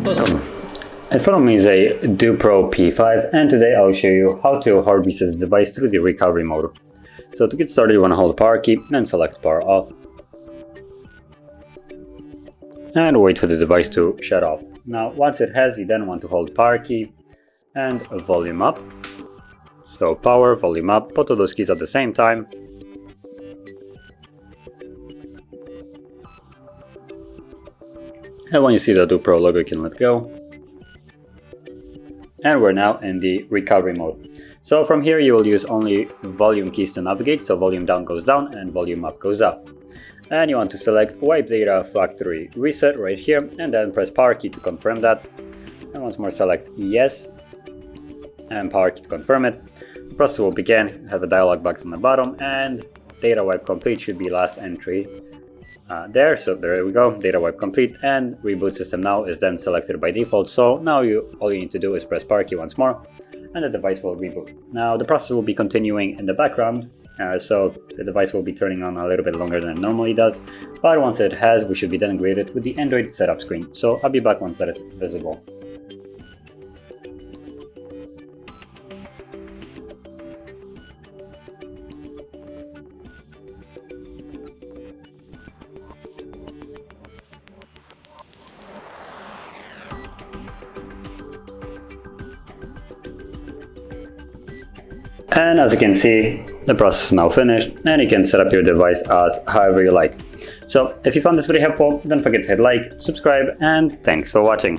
Welcome. In front of me is a DOOPRO P5, and today I'll show you how to hard reset the device through the recovery mode. So to get started, you want to hold the power key and select power off. And wait for the device to shut off. Now once it has, you then want to hold the power key and volume up. So power, volume up, both of those keys at the same time. And when you see the DOOPRO logo, you can let go. And we're now in the recovery mode. So from here you will use only volume keys to navigate, so volume down goes down and volume up goes up. And you want to select wipe data factory reset right here, and then press power key to confirm that. And once more select yes, and power key to confirm it. The process will begin, have a dialog box on the bottom, and data wipe complete should be last entry there. So there we go, data wipe complete, and reboot system now is then selected by default. So now all you need to do is press power key once more, and the device will reboot. Now the process will be continuing in the background, so the device will be turning on a little bit longer than it normally does, but once it has, we should be then greeted with the Android setup screen. So I'll be back once that is visible. And as you can see, the process is now finished, and you can set up your device as however you like. So if you found this video helpful, don't forget to hit like, subscribe, and thanks for watching.